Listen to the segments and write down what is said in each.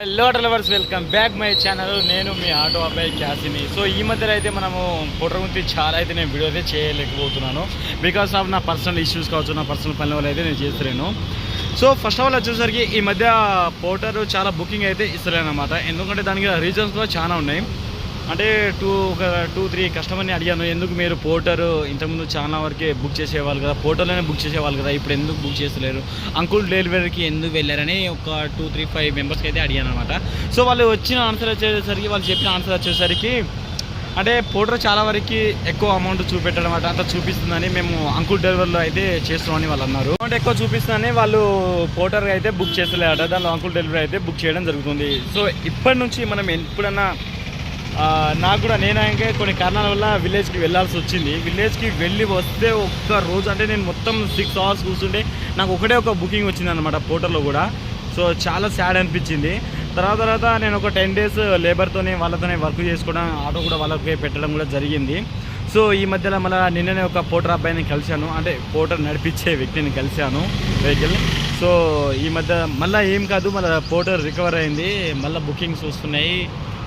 Hello travellers, welcome back my channel. నేను మీ auto అబ్బాయి క్యాసిని. So ఈ మధ్యలో అయితే మనము పోటర్ గురించి చాలా అయితే నేను వీడియో అయితే చేయలేకపోతున్నాను. బికాస్ ఆఫ్ నా పర్సనల్ ఇష్యూస్ కావచ్చు, నా పర్సనల్ పనుల వల్ల అయితే నేను చేస్తున్నాను. సో ఫస్ట్ ఆఫ్ ఆల్ వచ్చేసరికి ఈ మధ్య పోటర్ చాలా బుకింగ్ అయితే ఇస్తలేను అనమాట. ఎందుకంటే దానికి రీజన్స్ కూడా చాలా ఉన్నాయి. అంటే ఒక 2-3 కస్టమర్ని అడిగాను, ఎందుకు మీరు పోర్టర్ ఇంతకుముందు చాలా వరకే బుక్ చేసేవాళ్ళు కదా, పోర్టర్లోనే బుక్ చేసేవాళ్ళు కదా, ఇప్పుడు ఎందుకు బుక్ చేస్తలేరు, అంకుల్ డెలివరీకి ఎందుకు వెళ్ళారని ఒక 2-3-5 మెంబర్స్కి అయితే అడిగాను అనమాట. సో వాళ్ళు వచ్చిన ఆన్సర్ వచ్చేసరికి, వాళ్ళు చెప్పిన ఆన్సర్ వచ్చేసరికి అంటే పోర్టర్ చాలా వరకు ఎక్కువ అమౌంట్ చూపెట్టడం అట అంతా చూపిస్తుందని మేము అంకుల్ డెలివరీలో అయితే చేస్తున్నామని వాళ్ళు అన్నారు. అమౌంట్ ఎక్కువ చూపిస్తుందని వాళ్ళు పోర్టర్ అయితే బుక్ చేస్తలేదట, దానిలో అంకుల్ డెలివరీ అయితే బుక్ చేయడం జరుగుతుంది. సో ఇప్పటి నుంచి మనం ఎప్పుడన్నా నాకు కూడా నేనైతే కొన్ని కారణాల వల్ల విలేజ్కి వెళ్ళాల్సి వచ్చింది. విలేజ్కి వెళ్ళి వస్తే ఒక్క రోజు అంటే నేను మొత్తం 6 అవర్స్ కూర్చుంటే నాకు ఒకటే ఒక బుకింగ్ వచ్చింది అనమాట పోర్టర్లో కూడా. సో చాలా సాడ్ అనిపించింది. తర్వాత నేను ఒక 10 days లేబర్తోనే వాళ్ళతోనే వర్క్ చేసుకోవడం, ఆటో కూడా వాళ్ళకి పెట్టడం కూడా జరిగింది. సో ఈ మధ్యలో మళ్ళీ నిన్ననే ఒక పోర్టర్ అబ్బాయిని కలిశాను, అంటే పోర్టర్ నడిపించే వ్యక్తిని కలిశాను వెహికల్. సో ఈ మధ్య మళ్ళీ ఏం కాదు, మళ్ళీ పోర్టర్ రికవర్ అయింది, మళ్ళీ బుకింగ్స్ వస్తున్నాయి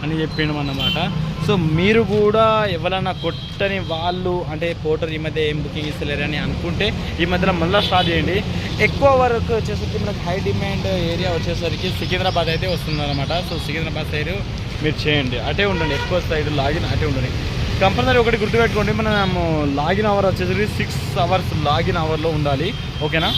అని చెప్పినాం అన్నమాట. సో మీరు కూడా ఎవరైనా కొట్టని వాళ్ళు, అంటే పోర్టర్ ఈ మధ్య ఏం బుకింగ్ ఇస్తలేరని అనుకుంటే ఈ మధ్యలో మళ్ళీ స్టార్ట్ చేయండి. ఎక్కువ వరకు వచ్చేసరికి మనకు హై డిమాండ్ ఏరియా వచ్చేసరికి సికింద్రాబాద్ అయితే వస్తుందన్నమాట. సో సికింద్రాబాద్ సైడ్ మీరు చేయండి, అటే ఉండండి, ఎక్కువ సైడ్ లాగిన్ అటే ఉండండి. కంపల్సరీ ఒకటి గుర్తుపెట్టుకోండి, మనం లాగిన్ అవర్ వచ్చేసరికి 6 hours లాగిన్ అవర్లో ఉండాలి. ఓకేనా?